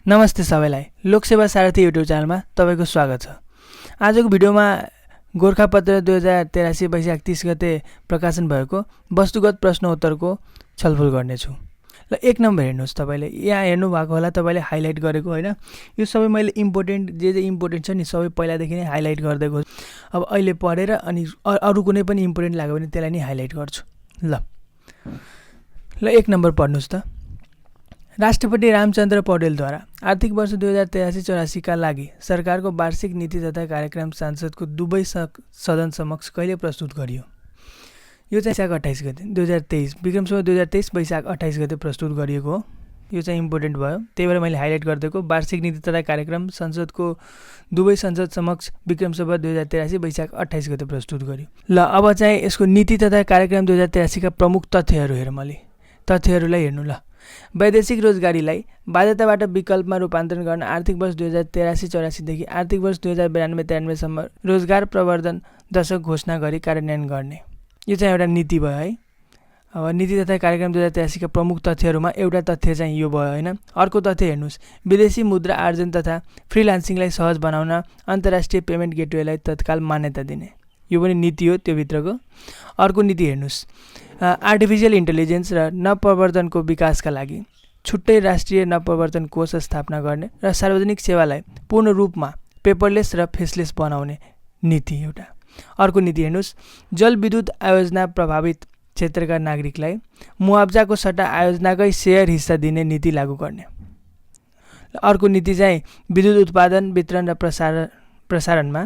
नमस्ते सबैलाई लोकसेवा सारथी युट्युब च्यानलमा तपाईको स्वागत छ। आजको भिडियोमा गोरखापत्र 2083 वैशाख 30 गते प्रकाशन भएको वस्तुगत प्रश्न उत्तरको छलफल गर्नेछु। ल 1 नम्बर हेर्नुस्, तपाईले यहाँ हेर्नु भएको होला, तपाईले हाइलाइट गरेको हैन। यो सबै मैले इम्पोर्टेन्ट जे इम्पोर्टेन्ट छ नि सबै पहिलादेखि नै हाइलाइट गर्दैको। अब अहिले पढेर अनि अरु कुनै पनि इम्पोर्टेन्ट लाग्यो भने त्यसलाई नि हाइलाइट गर्छु। ल 1 नम्बर पढ्नुस् त। राष्ट्रपति रामचन्द्र पौडेलद्वारा आर्थिक वर्ष 2083-84 का लागि सरकारको वार्षिक नीति तथा कार्यक्रम संसदको दुवै सदन समक्ष कहिले प्रस्तुत गरियो? यो चाहिँ वैशाख 28 गते 2023 विक्रम सम्वत 2023 वैशाख 28 गते प्रस्तुत गरिएको हो। यो चाहिँ इम्पोर्टेन्ट भयो, त्यही भएर मैले हाइलाइट गरिदिएको। वार्षिक नीति तथा कार्यक्रम संसदको दुवै संसद समक्ष विक्रम सम्वत 2083 वैशाख 28 गते प्रस्तुत गरियो। ल अब चाहिँ यसको नीति तथा कार्यक्रम 2083 का प्रमुख तथ्यहरू हेरौँ। मैले तथ्यहरूलाई हेर्नु। ल वैदेशिक रोजगारीलाई बाध्यताबाट विकल्पमा रूपान्तरण गर्न आर्थिक वर्ष 2083-84 देखि आर्थिक वर्ष 2092-93 सम्म रोजगार प्रवर्धन दशक घोषणा गरी कार्यान्वयन गर्ने, यो चाहिँ एउटा नीति भयो है। अब नीति तथा कार्यक्रम 2083 का प्रमुख तथ्यहरूमा एउटा तथ्य चाहिँ यो भयो हैन। अर्को तथ्य हेर्नुस्, विदेशी मुद्रा आर्जन तथा फ्रीलान्सिङलाई सहज बनाउन अन्तर्राष्ट्रिय पेमेन्ट गेटवेलाई तत्काल मान्यता दिने, यो पनि नीति हो त्यो भित्रको। अर्को नीति हेर्नुस्, आर्टिफिशियल इन्टेलिजेन्स र नवप्रवर्तनको विकासका लागि छुट्टै राष्ट्रिय नवप्रवर्तन कोष स्थापना गर्ने र सार्वजनिक सेवालाई पूर्ण रूपमा पेपरलेस र फेसलेस बनाउने नीति एउटा। अर्को नीति हेर्नुस्, जलविद्युत आयोजना प्रभावित क्षेत्रका नागरिकलाई मुआब्जाको सट्टा आयोजनाकै सेयर हिस्सा दिने नीति लागू गर्ने। अर्को नीति चाहिँ विद्युत उत्पादन, वितरण र प्रसारणमा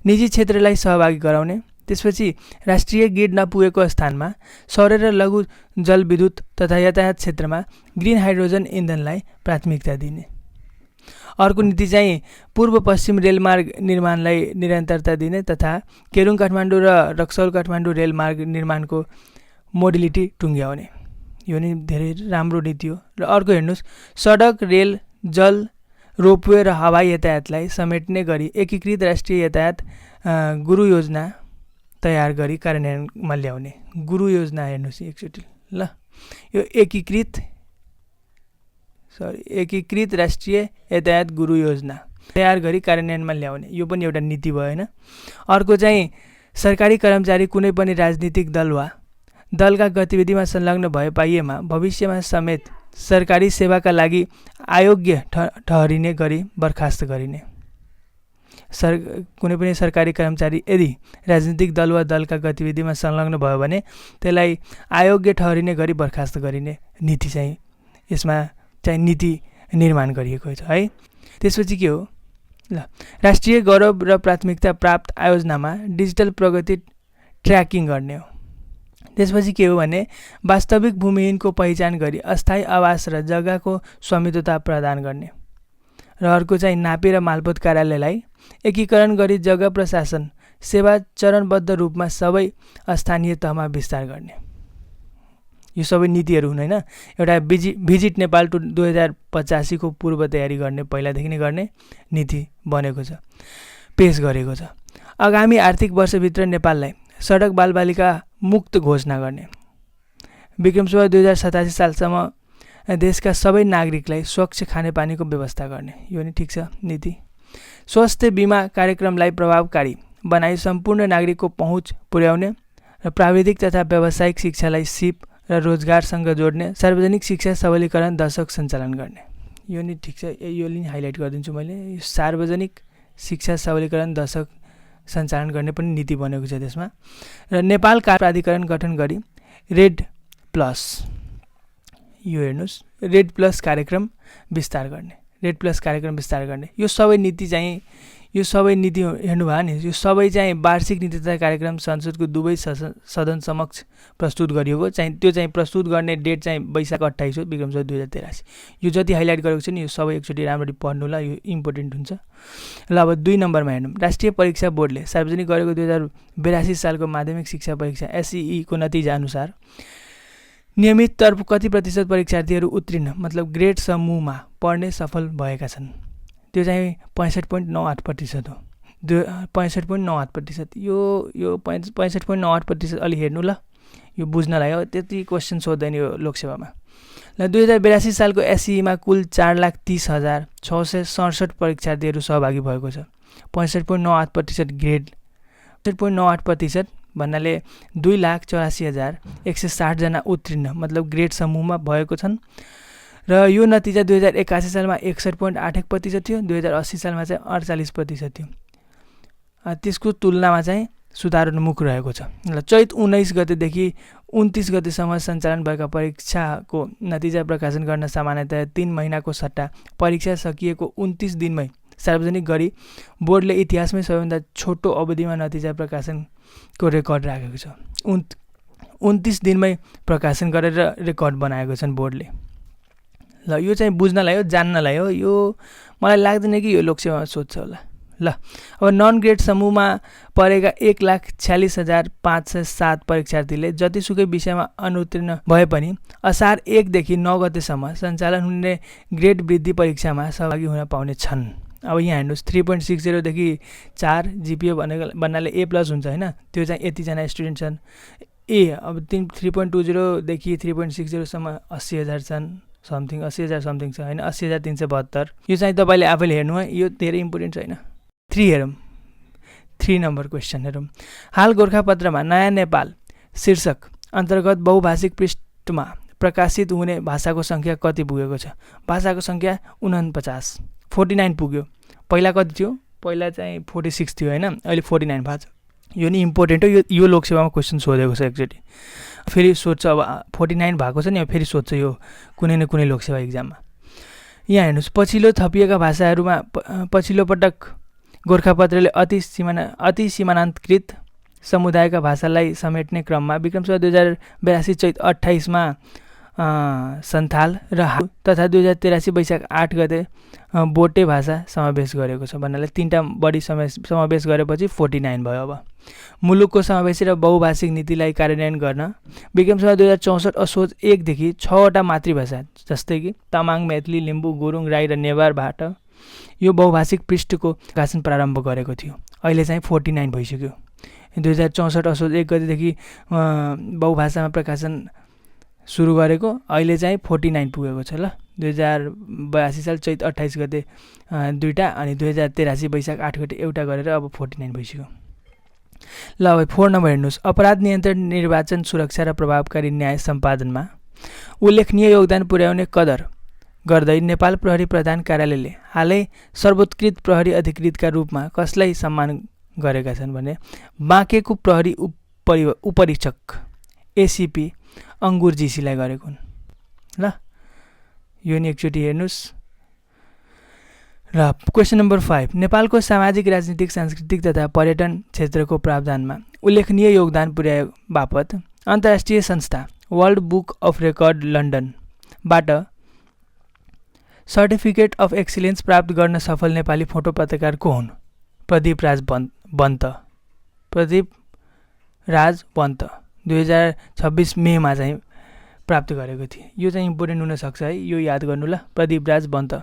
निजी क्षेत्रलाई सहभागी गराउने। त्यसपछि राष्ट्रिय ग्रिड नपुगेको स्थानमा सौर र लघु जलविद्युत तथा यातायात क्षेत्रमा ग्रिन हाइड्रोजन इन्धनलाई प्राथमिकता दिने। अर्को नीति चाहिँ पूर्व पश्चिम रेलमार्ग निर्माणलाई निरन्तरता दिने तथा केरुङ काठमाडौँ र रक्सौल काठमाडौँ रेलमार्ग निर्माणको मोडिलिटी टुङ्ग्याउने, यो नि धेरै राम्रो नीति हो। र अर्को हेर्नुस्, सडक, रेल, जल, रोपवे र हवाई यातायातलाई समेट्ने गरी एकीकृत राष्ट्रिय यातायात गुरु योजना तयार गरी कार्यान्वयनमा ल्याउने। गुरु योजना हेर्नुहोस् एकचोटि। ल यो एकीकृत राष्ट्रिय यातायात गुरु योजना तयार गरी कार्यान्वयनमा ल्याउने, यो पनि एउटा नीति भयो हैन। अर्को चाहिँ सरकारी कर्मचारी कुनै पनि राजनीतिक दल वा दलका गतिविधिमा संलग्न भए पाइएमा भविष्यमा समेत सरकारी सेवाका लागि अयोग्य ठहरिने गरी बर्खास्त गरिने। कुनै पनि सरकारी कर्मचारी यदि राजनीतिक दल वा दलका गतिविधिमा संलग्न भयो भने त्यसलाई अयोग्य ठहरिने गरी बर्खास्त गरिने नीति चाहिँ यसमा चाहिँ नीति निर्माण गरिएको छ है। त्यसपछि के हो? ल राष्ट्रिय गौरव र प्राथमिकता प्राप्त आयोजनामा डिजिटल प्रगति ट्र्याकिङ गर्ने हो। त्यसपछि के हो भने वास्तविक भूमिहीनको पहिचान गरी अस्थायी आवास र जग्गाको स्वामित्वता प्रदान गर्ने। र अर्को चाहिँ नापी र मालपोत कार्यालयलाई एकीकरण गरी जग्गा प्रशासन सेवा चरणबद्ध रूपमा सबै स्थानीय तहमा विस्तार गर्ने। यो सबै नीतिहरू हुन् हैन। एउटा भिजिट नेपाल टु 2085 को पूर्व तयारी गर्ने, पहिलादेखि नै गर्ने नीति बनेको छ, पेश गरेको छ। आगामी आर्थिक वर्षभित्र नेपाललाई सडक बालबालिका मुक्त घोषणा गर्ने। विक्रम सम्वत 2087 सालसम्म देशका सबै नागरिकलाई स्वच्छ खानेपानीको व्यवस्था गर्ने, यो नि ठिक छ नीति। स्वास्थ्य बिमा कार्यक्रमलाई प्रभावकारी बनाई सम्पूर्ण नागरिकको पहुँच पुर्याउने र प्राविधिक तथा व्यावसायिक शिक्षालाई सिप र रोजगारसँग जोड्ने सार्वजनिक शिक्षा सबलीकरण दशक सञ्चालन गर्ने, यो नि ठिक छ। यो नि हाइलाइट गरिदिन्छु मैले। सार्वजनिक शिक्षा सबलीकरण दशक सञ्चालन गर्ने पनि नीति बनेको छ त्यसमा। र नेपाल कार प्राधिकरण गठन गरी रेड प्लस, यो हेर्नुहोस्, रेड प्लस कार्यक्रम विस्तार गर्ने, रेड प्लस कार्यक्रम विस्तार गर्ने। यो सबै नीति चाहिँ हेर्नुभयो नि, यो सबै चाहिँ वार्षिक नीति तथा कार्यक्रम संसदको दुवै सदन समक्ष प्रस्तुत गरिएको चाहिँ। त्यो चाहिँ प्रस्तुत गर्ने डेट चाहिँ वैशाख 28 हो विक्रम सम्वत 2083। यो जति हाइलाइट गरेको छ नि यो सबै एकचोटि राम्ररी पढ्नु ल, यो इम्पोर्टेन्ट हुन्छ। ल अब 2 नम्बरमा हेर्नु, राष्ट्रिय परीक्षा बोर्डले सार्वजनिक गरेको 2082 सालको माध्यमिक शिक्षा परीक्षा SEE को नतिजा अनुसार नियमित तर्फ कति प्रतिशत परीक्षार्थीहरू उत्तीर्ण मतलब ग्रेड समूहमा पढ्ने सफल भएका छन्? त्यो चाहिँ 65.98% हो। 65.98%। यो 65.98% अलि हेर्नु ल, यो बुझ्नलाई हो, त्यति क्वेसन सोध्दैन यो लोकसेवामा। ल 2082 सालको एसईमा कुल 4,30,667 परीक्षार्थीहरू सहभागी भएको छ। 65.98% ग्रेड 65.98% भन्नाले 2,84,160 जना उत्तीर्ण मतलब ग्रेड समूहमा भएको छन् र यो नतिजा 2081 सालमा 61.81% थियो, 2080 सालमा चाहिँ 48% थियो। त्यसको तुलनामा चाहिँ सुधारोन्मुख रहेको छ। ल चैत 19 गतेदेखि 29 गतेसम्म सञ्चालन भएका परीक्षाको नतिजा प्रकाशन गर्न सामान्यतया 3 महिनाको सट्टा परीक्षा सकिएको 29 दिनमै सार्वजनिक गरी बोर्डले इतिहासमै सबैभन्दा छोटो अवधिमा नतिजा प्रकाशनको रेकर्ड राखेको छ। 29 दिनमै प्रकाशन गरेर रेकर्ड बनाएको छन् बोर्डले। ल यो चाहिँ बुझ्नलाई हो, जान्नलाई हो। यो मलाई लाग्दैन कि यो लोकसेवामा सोध्छ होला। ल अब नन ग्रेड समूहमा परेका 1,46,507 परीक्षार्थीले जतिसुकै विषयमा अनुत्तीर्ण भए पनि असार 1 देखि 9 गतेसम्म सञ्चालन हुने ग्रेड वृद्धि परीक्षामा सहभागी हुन पाउने छन्। अब यहाँ हेर्नुहोस् 3.60 देखि 4 जिपिए भन्नाले A+ हुन्छ होइन, त्यो चाहिँ यतिजना स्टुडेन्ट छन्। अब 3.20 देखि 3.60 सम्म 80,000 छन्, समथिङ 80,000 समथिङ छ होइन, 80,372। यो चाहिँ तपाईँले आफैले हेर्नु है, यो धेरै इम्पोर्टेन्ट छैन। 3 हेरौँ, 3 नम्बर क्वेसन हेरौँ। हाल गोरखापत्रमा नयाँ नेपाल शीर्षक अन्तर्गत बहुभाषिक पृष्ठमा प्रकाशित हुने भाषाको सङ्ख्या कति पुगेको छ? भाषाको सङ्ख्या 49, 49 पुग्यो। पहिला कति थियो? पहिला चाहिँ 46 थियो होइन, अहिले 49 भएको छ। यो नि इम्पोर्टेन्ट हो, यो लोकसेवामा क्वेसन सोधेको छ एकचोटि, फेरि सोध्छ। अब 49 भएको छ नि, फेरि सोध्छ यो कुनै न कुनै लोकसेवा इक्जाममा। यहाँ हेर्नुहोस्, पछिल्लो थपिएका भाषाहरूमा पछिल्लो पटक गोरखापत्रले अति सीमानान्तकृत समुदायका भाषालाई समेट्ने क्रममा विक्रमसम्वत 2082 चैत 28मा सन्थाल र तथा 2083 वैशाख 8 गते बोटे भाषा समावेश गरेको छ। भन्नाले 3टा बढी समावेश गरेपछि 49 भयो। अब मुलुकको समावेशी र बहुभाषिक नीतिलाई कार्यान्वयन गर्न विक्रमसम्वत 2064 असोज 1 देखि 6वटा मातृभाषा जस्तै कि तामाङ, मैथिली, लिम्बू, गुरुङ, राई र नेवारबाट यो बहुभाषिक पृष्ठको प्रकाशन प्रारम्भ गरेको थियो। अहिले चाहिँ 49 भइसक्यो। 2064 असोज 1 गतेदेखि बहुभाषामा प्रकाशन सुरु गरेको, अहिले चाहिँ 49 पुगेको छ। ल 2082 साल चैत 28 गते 2टा अनि 2083 वैशाख 8 गते एउटा गरेर अब 49 भइसक्यो। ल अब 4 नम्बर हेर्नुहोस्। अपराध नियन्त्रण, निर्वाचन सुरक्षा र प्रभावकारी न्याय सम्पादनमा उल्लेखनीय योगदान पुर्याउने कदर गर्दै नेपाल प्रहरी प्रधान कार्यालयले हालै सर्वोत्कृष्ट प्रहरी अधिकृतका रूपमा कसलाई सम्मान गरेका छन् भने बाँकेको प्रहरी उपरीक्षक एसिपी अङ्गुर जीसीलाई गरेको हुन्। ल यो नि एकचोटि हेर्नुहोस्। र क्वेसन नम्बर 5, नेपालको सामाजिक, राजनीतिक, सांस्कृतिक तथा पर्यटन क्षेत्रको प्रावधानमा उल्लेखनीय योगदान पुर्याए बापत अन्तर्राष्ट्रिय संस्था वर्ल्ड बुक अफ रेकर्ड लन्डनबाट सर्टिफिकेट अफ एक्सिलेन्स प्राप्त गर्न सफल नेपाली फोटो पत्रकार को हुन्? प्रदीप राज बन्त। प्रदीप राज बन्त 2026 मेमा चाहिँ प्राप्त गरेको थिए। यो चाहिँ इम्पोर्टेन्ट हुनसक्छ है, यो याद गर्नु ल। प्रदीप राज बन्त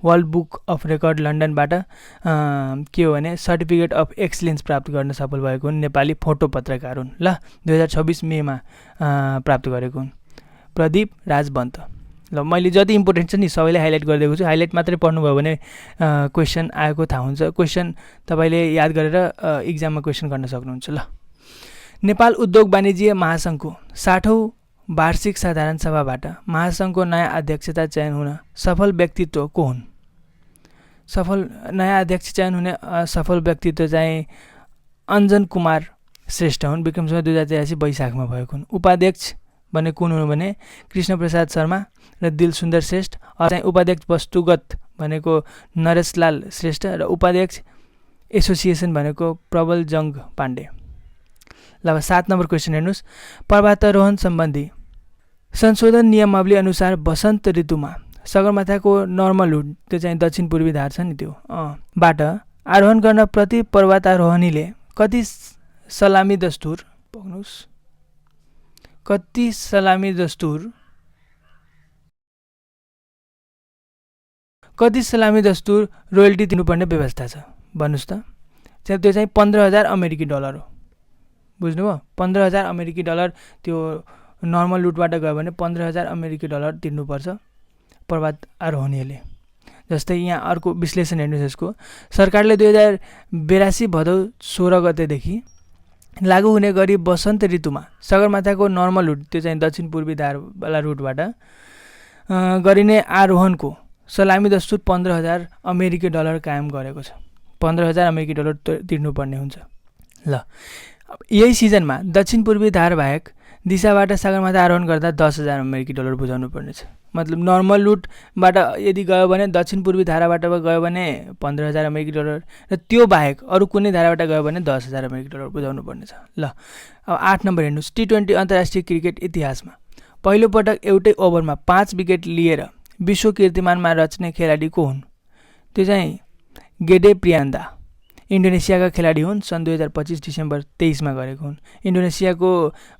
वर्ल्ड बुक अफ रेकर्ड लन्डनबाट के हो भने सर्टिफिकेट अफ एक्सिलेन्स प्राप्त गर्न सफल भएको हुन्, नेपाली फोटो पत्रकार हुन्। ल 2026 मेमा प्राप्त गरेको हुन् प्रदीप राज बन्त। ल मैले जति इम्पोर्टेन्ट छ नि सबैले हाइलाइट गरिदिएको छु। हाइलाइट मात्रै पढ्नुभयो भने क्वेसन आएको थाहा हुन्छ। क्वेसन तपाईँले याद गरेर इक्जाममा क्वेसन गर्न सक्नुहुन्छ। ल नेपाल उद्योग वाणिज्य महासङ्घको 60औं वार्षिक साधारण सभाबाट महासङ्घको नयाँ अध्यक्षता चयन हुन सफल व्यक्तित्व को हुन्? नयाँ अध्यक्ष चयन हुने सफल व्यक्तित्व चाहिँ अञ्जन कुमार श्रेष्ठ हुन्। विक्रमसम्वत 2083 वैशाखमा भएको हुन्। उपाध्यक्ष भने कुन हुनु भने कृष्णप्रसाद शर्मा र दिलसुन्दर श्रेष्ठ। चाहिँ उपाध्यक्ष वस्तुगत भनेको नरेशलाल श्रेष्ठ र उपाध्यक्ष एसोसिएसन भनेको प्रबल जङ्ग पाण्डे। ल 7 नम्बर क्वेसन हेर्नुहोस्। पर्वतारोहण सम्बन्धी संशोधन नियमावली अनुसार वसन्त ऋतुमा सगरमाथाको नर्मलहुड, त्यो चाहिँ दक्षिण पूर्वी धार छ नि, त्यो बाट आरोहण गर्न प्रति पर्वतारोहणीले कति सलामी दस्तुर पक्नुहोस् कति सलामी दस्तुर रोयल्टी दिनुपर्ने व्यवस्था छ भन्नुहोस् त। त्यो चाहिँ $15,000 अमेरिकी डलर हो। बुझ्नुभयो? $15,000 अमेरिकी डलर त्यो नर्मल रुटबाट गयो भने 15,000 अमेरिकी डलर तिर्नुपर्छ पर्वत आरोहणीले। जस्तै यहाँ अर्को विश्लेषण हेर्नुहोस् यसको। सरकारले 2082 भदौ 16 गतेदेखि लागू हुने गरी वसन्त ऋतुमा सगरमाथाको नर्मल रुट, त्यो चाहिँ दक्षिण पूर्वी धारवाला रुटबाट गरिने आरोहणको सलामी दस्तुर 15,000 अमेरिकी डलर कायम गरेको छ। 15,000 अमेरिकी डलर तिर्नुपर्ने हुन्छ। ल, यही सिजनमा दक्षिण पूर्वी धार बाहेक दिशाबाट सगरमाथा आरोहण गर्दा 10,000 अमेरिकी डलर बुझाउनु पर्नेछ। मतलब नर्मल रुटबाट यदि गयो भने दक्षिण पूर्वी धाराबाट गयो भने 15,000 अमेरिकी डलर र त्यो बाहेक अरू कुनै धाराबाट गयो भने 10,000 अमेरिकी डलर बुझाउनु पर्नेछ। ल, अब 8 नम्बर हेर्नुहोस्। T20 अन्तर्राष्ट्रिय क्रिकेट इतिहासमा पहिलोपटक एउटै ओभरमा 5 विकेट लिएर विश्व कीर्तिमानमा रच्ने खेलाडी को हुन्? त्यो चाहिँ गेडे प्रियान्दा इन्डोनेसियाका खेलाडी हुन्। सन् 2025 डिसेम्बर 23मा गरेको हुन्। इन्डोनेसियाको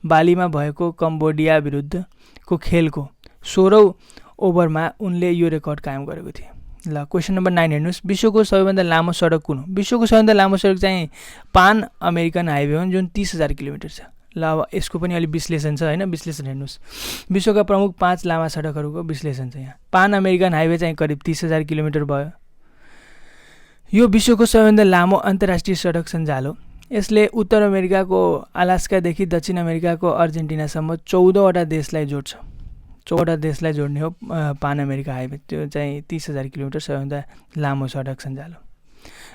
बालीमा भएको कम्बोडिया विरुद्धको खेलको 16औं ओभरमा उनले यो रेकर्ड कायम गरेको थिए। ल, क्वेसन नम्बर 9 हेर्नुहोस्। विश्वको सबैभन्दा लामो सडक कुन हो? विश्वको सबैभन्दा लामो सडक चाहिँ पान अमेरिकन हाइवे हो, जुन 30,000 किलोमिटर छ। ल, अब यसको पनि अलि विश्लेषण छ हैन, विश्लेषण हेर्नुहोस्। विश्वका प्रमुख 5 लामा सडकहरूको विश्लेषण छ यहाँ। पान अमेरिकन हाइवे चाहिँ करिब 30,000 किलोमिटर भयो। यो विश्वको सबैभन्दा लामो अन्तर्राष्ट्रिय सडक सञ्जाल हो। यसले उत्तर अमेरिकाको अलास्कादेखि दक्षिण अमेरिकाको अर्जेन्टिनासम्म 14वटा देशलाई जोड्छ। 14वटा देशलाई जोड्ने हो पान अमेरिका हाइवे। त्यो चाहिँ 30,000 किलोमिटर सबैभन्दा लामो सडक सञ्जाल हो।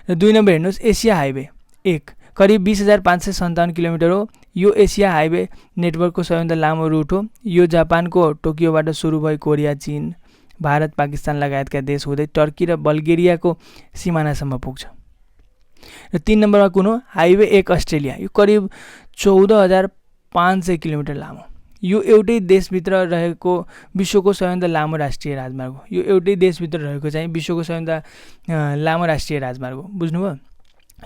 र 2 नम्बर हेर्नुहोस्। एसिया हाइवे 1 करिब 20,557 किलोमिटर हो। यो एसिया हाइवे नेटवर्कको सबैभन्दा लामो रुट हो। यो जापानको टोकियोबाट सुरु भई कोरिया, चीन, भारत, पाकिस्तान लगायतका देश हुँदै टर्की र बल्गेरियाको सिमानासम्म पुग्छ। र 3 नम्बरमा कुन हो? Highway 1 Australia. यो करिब 14,500 किलोमिटर लामो। यो एउटै देशभित्र रहेको विश्वको सबैभन्दा लामो राष्ट्रिय राजमार्ग हो। यो एउटै देशभित्र रहेको चाहिँ विश्वको सबैभन्दा लामो राष्ट्रिय राजमार्ग हो। बुझ्नुभयो?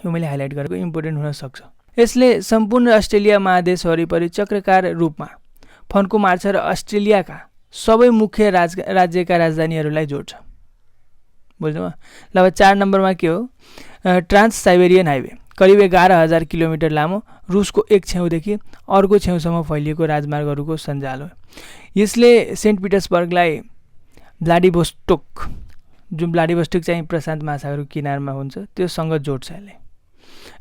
यो मैले हाइलाइट गरेको इम्पोर्टेन्ट हुन सक्छ। यसले सम्पूर्ण अस्ट्रेलिया महादेश वरिपरि चक्राकार रूपमा फन्को मार्छ र अस्ट्रेलियाका सबै मुख्य राज्यका राजधानीहरूलाई जोड्छ। बुझ्नुभयो? ल, अब 4 नम्बरमा के हो? ट्रान्स साइबेरियन हाइवे करिब 11,000 किलोमिटर लामो, रुसको एक छेउदेखि अर्को छेउसम्म फैलिएको राजमार्गहरूको सञ्जाल हो। यसले सेन्ट पिटर्सबर्गलाई भ्लाडिभोस्टोक, जुन भ्लाडिभोस्टोक चाहिँ प्रशान्त महासागरको किनारमा हुन्छ, त्योसँग जोड्छ यसले।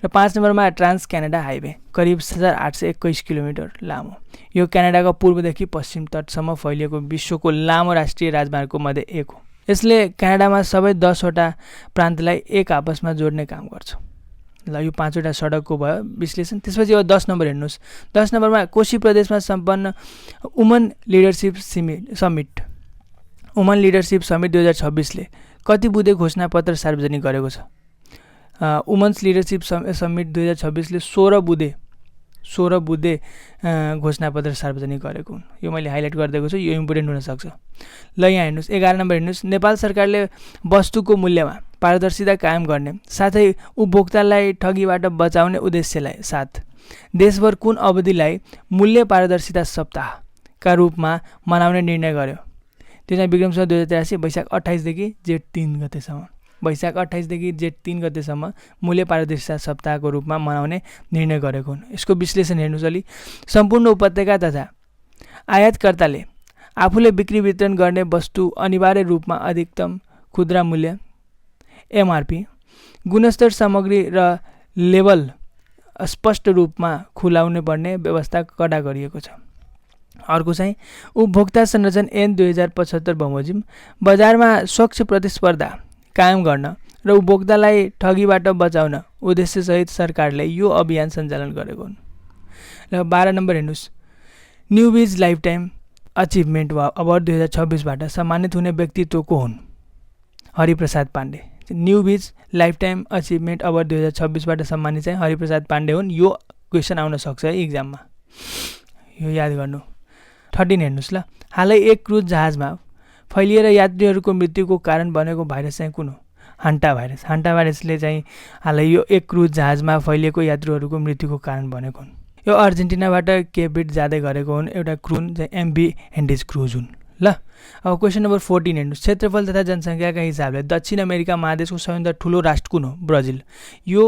र 5 नम्बरमा ट्रान्स क्यानाडा हाइवे करिब 7,821 किलोमिटर लामो। यो क्यानाडाको पूर्वदेखि पश्चिम तटसम्म फैलिएको विश्वको लामो राष्ट्रिय राजमार्गको मध्ये एक हो। यसले क्यानाडामा सबै 10वटा प्रान्तलाई एक आपसमा जोड्ने काम गर्छ। ल, यो 5वटा सडकको भयो विश्लेषण। त्यसपछि अब 10 नम्बर हेर्नुहोस्। 10 नम्बरमा कोशी प्रदेशमा सम्पन्न वुमन लिडरसिप समिट 2026ले कति बुँदे घोषणापत्र सार्वजनिक गरेको छ? वुमन्स लिडरसिप समिट 2026ले 16 बुँदे घोषणापत्र सार्वजनिक गरेको हुन्। यो मैले हाइलाइट गरिदिएको छु, यो इम्पोर्टेन्ट हुनसक्छ। ल, यहाँ हेर्नुहोस्। 11 नम्बर हेर्नुहोस्। नेपाल सरकारले वस्तुको मूल्यमा पारदर्शिता कायम गर्ने साथै उपभोक्तालाई ठगीबाट बचाउने उद्देश्यलाई साथ देशभर कुन अवधिलाई मूल्य पारदर्शिता सप्ताहका रूपमा मनाउने निर्णय गर्यो? त्यो चाहिँ विक्रम सम्वत 2083 वैशाख 28 देखि जेठ 3 गतेसम्म। वैशाख 28 देखि जेठ 3 गतेसम्म मूल्य पारदर्शिता सप्ताहको रूपमा मनाउने निर्णय गरेको हुन्। यसको विश्लेषण हेर्नुहोस् अलि। सम्पूर्ण उपत्यका तथा आयातकर्ताले आफूले बिक्री वितरण गर्ने वस्तु अनिवार्य रूपमा अधिकतम खुद्रा मूल्य एमआरपी, गुणस्तर सामग्री र लेबल स्पष्ट रूपमा खुलाउनु पर्ने व्यवस्था कडा गरिएको छ। अर्को चाहिँ उपभोक्ता संरक्षण ऐन 2075 बमोजिम बजारमा स्वच्छ प्रतिस्पर्धा कायम गर्न र उपभोक्तालाई ठगीबाट बचाउन उद्देश्यसहित सरकारले यो अभियान सञ्चालन गरेको हुन्। र 12 नम्बर हेर्नुहोस्। न्युबिज लाइफटाइम अचिभमेन्ट अवार्ड 2026बाट सम्मानित हुने व्यक्तित्व को हुन्? Hariprasad Pande. Newbiz lifetime achievement award 2026बाट सम्मानित चाहिँ हरिप्रसाद पाण्डे हुन्। यो क्वेसन आउन सक्छ है इक्जाममा, यो याद गर्नु। 13 हेर्नुहोस्। ल, हालै एक क्रुज जहाजमा फैलिएर यात्रीहरूको मृत्युको कारण बनेको भाइरस चाहिँ कुन हो? हान्टा भाइरस। हान्टा भाइरसले चाहिँ हालै यो एक क्रुज जहाजमा फैलिएको यात्रीहरूको मृत्युको कारण बनेको हुन्। यो अर्जेन्टिनाबाट केपबिट जाँदै गरेको हुन्। एउटा क्रुज चाहिँ एमबी हेन्डेज क्रुज हुन्। ल, अब क्वेसन नम्बर 14 हेर्नुहोस्। क्षेत्रफल तथा जनसङ्ख्याका हिसाबले दक्षिण अमेरिका महादेशको सबैभन्दा ठुलो राष्ट्र कुन हो? ब्राजिल। यो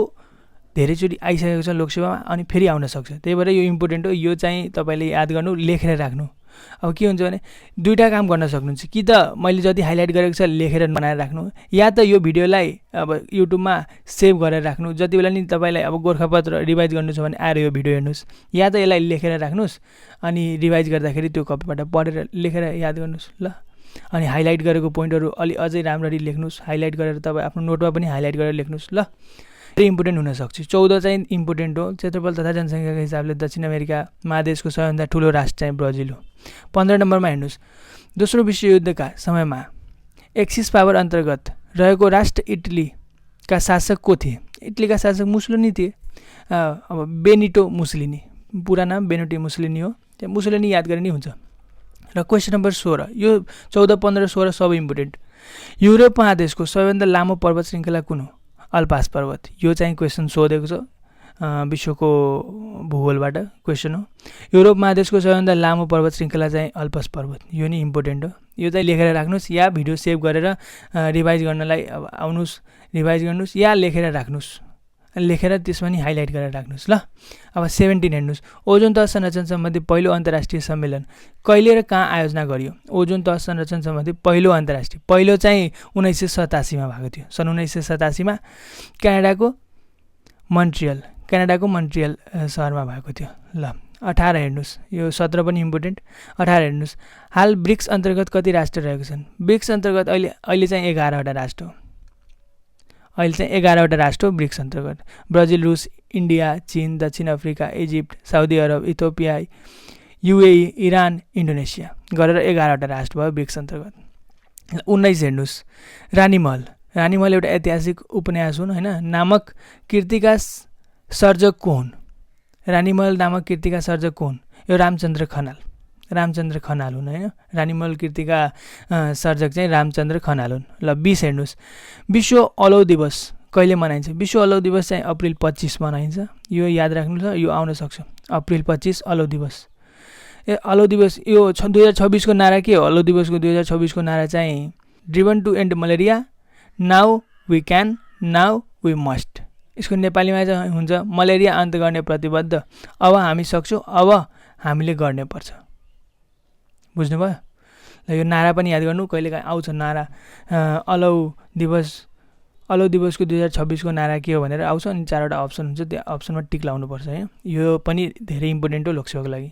धेरैचोटि आइसकेको छ लोकसेवामा अनि फेरि आउन सक्छ। त्यही भएर यो इम्पोर्टेन्ट हो। यो चाहिँ तपाईँले याद गर्नु, लेखेर राख्नु। अब के हुन्छ भने दुईवटा काम गर्न सक्नुहुन्छ, कि त मैले जति हाइलाइट गरेको छ लेखेर बनाएर राख्नु, या त यो भिडियोलाई अब युट्युबमा सेभ गरेर राख्नु। जति बेला नि तपाईँलाई अब गोर्खापत्र रिभाइज गर्नु छ भने आएर यो भिडियो हेर्नुहोस्, या त यसलाई लेखेर राख्नुहोस् अनि रिभाइज गर्दाखेरि त्यो कपीबाट पढेर लेखेर याद गर्नुहोस् ल। अनि हाइलाइट गरेको पोइन्टहरू अलि अझै राम्ररी लेख्नुहोस्, हाइलाइट गरेर तपाईँ आफ्नो नोटमा पनि हाइलाइट गरेर लेख्नुहोस् ल। धेरै इम्पोर्टेन्ट हुनसक्छ। 14 चाहिँ इम्पोर्टेन्ट हो। क्षेत्रफल तथा जनसङ्ख्याको हिसाबले दक्षिण अमेरिका महादेशको सबैभन्दा ठुलो राष्ट्र चाहिँ ब्राजिल हो। 15 नम्बरमा हेर्नुहोस्, दोस्रो विश्वयुद्धका समयमा एक्सिस पावर अन्तर्गत रहेको राष्ट्र इटलीका शासक को थिए? इटलीका शासक मुसोलिनी थिए। अब बेनिटो मुसोलिनी, पुरा नाम बेनिटो मुसोलिनी हो। त्यो मुसोलिनी याद गरे नि हुन्छ। र क्वेसन नम्बर 16, यो 14, 15, 16 सबै इम्पोर्टेन्ट। युरोप महादेशको सबैभन्दा लामो पर्वत श्रृङ्खला कुन हो? अल्पास पर्वत। यो चाहिँ क्वेसन सोधेको छ विश्वको भूगोलबाट क्वेसन हो। युरोप महादेशको सबैभन्दा लामो पर्वत श्रृङ्खला चाहिँ अल्पास पर्वत। यो नि इम्पोर्टेन्ट हो। यो चाहिँ लेखेर राख्नुहोस्, या भिडियो सेभ गरेर रिभाइज गर्नलाई अब आउनुहोस्, रिभाइज गर्नुहोस्, या लेखेर राख्नुहोस्, लेखेर त्यसमा नि हाइलाइट गरेर राख्नुहोस् ल। अब 17 हेर्नुहोस्, ओजोन तह संरक्षण सम्बन्धी पहिलो अन्तर्राष्ट्रिय सम्मेलन कहिले र कहाँ आयोजना गरियो? ओजोन तह संरक्षण सम्बन्धी पहिलो अन्तर्राष्ट्रिय, पहिलो चाहिँ 1987 मा भएको थियो। सन् 1987 मा क्यानाडाको मन्ट्रियल सहरमा भएको थियो ल। 18 हेर्नुहोस्, यो 17 पनि इम्पोर्टेन्ट। 18 हेर्नुहोस्, हाल ब्रिक्स अन्तर्गत कति राष्ट्र रहेको छन्? ब्रिक्स अन्तर्गत अहिले चाहिँ 11वटा राष्ट्र हो। अहिले चाहिँ 11वटा राष्ट्र हो ब्रिक्स अन्तर्गत। ब्राजिल, रुस, इन्डिया, चीन, दक्षिण Africa, Egypt, Saudi Arab, Ethiopia, UAE, Iran, Indonesia गरेर 11वटा राष्ट्र भयो ब्रिक्स अन्तर्गत। 19 हेर्नुहोस्, रानीमहल एउटा ऐतिहासिक उपन्यास हुन् होइन, नामक कृतिका सर्जक को हुन्? रानीमहल नामक कृतिका सर्जक को हुन्? यो रामचन्द्र खनाल हुन् होइन। रानीमहल कृतिका सर्जक चाहिँ रामचन्द्र खनाल हुन् ल। 20 हेर्नुहोस्, विश्व अलौ दिवस कहिले मनाइन्छ? विश्व अलौ दिवस चाहिँ अप्रिल 25 मनाइन्छ। यो याद राख्नु छ, यो आउन सक्छ। अप्रिल 25 अलौ दिवस। अलौ दिवस यो 2026 को नारा के हो? अलौ दिवसको 2026 को नारा चाहिँ driven to end malaria, now we can, now we must. यसको नेपालीमा चाहिँ हुन्छ मलेरिया अन्त गर्ने प्रतिबद्ध, अब हामी सक्छौँ, अब हामीले गर्ने पर्छ। बुझ्नुभयो ल। यो नारा पनि याद गर्नु, कहिलेकाहीँ आउँछ नारा। अलौ दिवसको 2026 को नारा के हो भनेर आउँछ अनि 4वटा अप्सन हुन्छ, त्यो अप्सनमा टिक लाउनुपर्छ है। यो पनि धेरै इम्पोर्टेन्ट हो लोकसेवाको लागि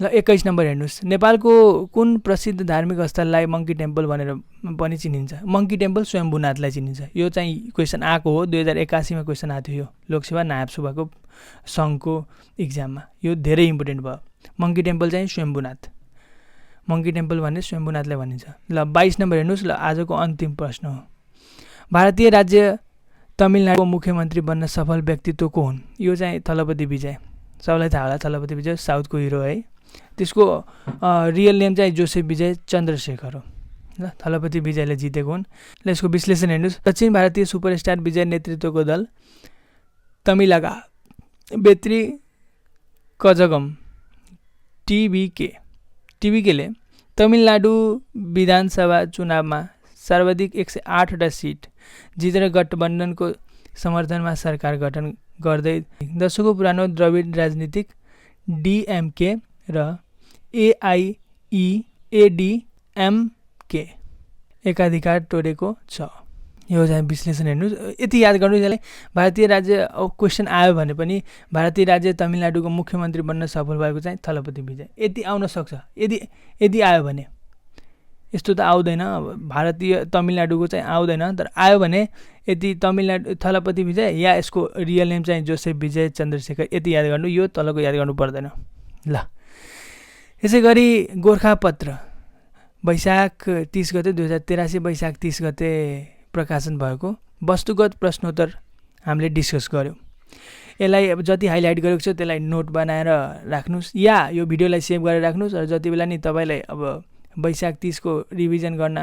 ल। 21 नम्बर हेर्नुहोस्, नेपालको कुन प्रसिद्ध धार्मिक स्थललाई मङ्की टेम्पल भनेर पनि चिनिन्छ? मङ्की टेम्पल स्वयम्भूनाथलाई चिनिन्छ। यो चाहिँ क्वेसन आएको हो 2081 मा क्वेसन आएको थियो यो लोकसेवा नायब सुब्बाको सङ्घको इक्जाममा। यो धेरै इम्पोर्टेन्ट भयो। मङ्की टेम्पल चाहिँ स्वयम्भूनाथ, मङ्की टेम्पल भन्ने स्वयम्भूनाथलाई भनिन्छ ल। 22 नम्बर हेर्नुहोस् ल, आजको अन्तिम प्रश्न हो। भारतीय राज्य तमिलनाडुको मुख्यमन्त्री बन्न सफल व्यक्तित्व को हुन्? यो चाहिँ थलपति विजय, सबैलाई थाहा होला थलपति विजय, साउथको हिरो है। त्यसको रियल नेम चाहिँ जोसेफ विजय चन्द्रशेखर हो ल। थलपति विजयले जितेको हुन् ल। यसको विश्लेषण हेर्नुहोस्, दक्षिण भारतीय सुपरस्टार विजय नेतृत्वको दल तमिलगा बेत्री कजगम टिबिकेले तमिलनाडु विधानसभा चुनावमा सर्वाधिक 108वटा सिट जितेर गठबन्धनको समर्थनमा सरकार गठन गर्दै दशकौँ पुरानो द्रविड राजनीतिक डिएमके र एआइएडिएमके एकाधिकार तोडेको छ। यो चाहिँ विश्लेषण हेर्नुहोस्, यति याद गर्नु। यसलाई भारतीय राज्य क्वेसन आयो भने पनि भारतीय राज्य तमिलनाडुको मुख्यमन्त्री बन्न सफल भएको चाहिँ थलपति विजय, यति आउन सक्छ। यदि आयो भने, यस्तो त आउँदैन, भारतीय तमिलनाडुको चाहिँ आउँदैन, तर आयो भने यति तमिलनाडु थलपति विजय या यसको रियल नेम चाहिँ जोसेफ विजय चन्द्रशेखर, यति याद गर्नु। यो तलको याद गर्नु पर्दैन ल। यसै गरी गोर्खापत्र वैशाख 30 गते 2083 वैशाख 30 गते प्रकाशन भएको वस्तुगत प्रश्नोत्तर हामीले डिस्कस गऱ्यौँ। यसलाई अब जति हाइलाइट गरेको छ त्यसलाई नोट बनाएर राख्नुहोस्, या यो भिडियोलाई सेभ गरेर राख्नुहोस्। र जति बेला नि तपाईँलाई अब वैशाख 30 को रिभिजन गर्न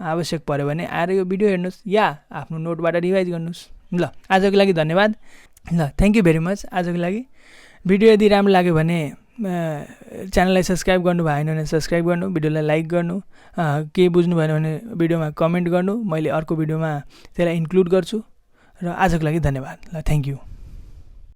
आवश्यक पऱ्यो भने आएर यो भिडियो हेर्नुहोस् या आफ्नो नोटबाट रिभाइज गर्नुहोस् ल। आजको लागि धन्यवाद ल। थ्याङ्क यू भेरी मच आजको लागि। भिडियो यदि राम्रो लाग्यो भने च्यानललाई सब्सक्राइब गर्नु भएन भने सब्सक्राइब गर्नु, भिडियोलाई लाइक गर्नु, केही बुझ्नु भएन भने भिडियोमा कमेन्ट गर्नु, मैले अर्को भिडियोमा त्यसलाई इन्क्लुड गर्छु। र आजको लागि धन्यवाद ल। Thank you.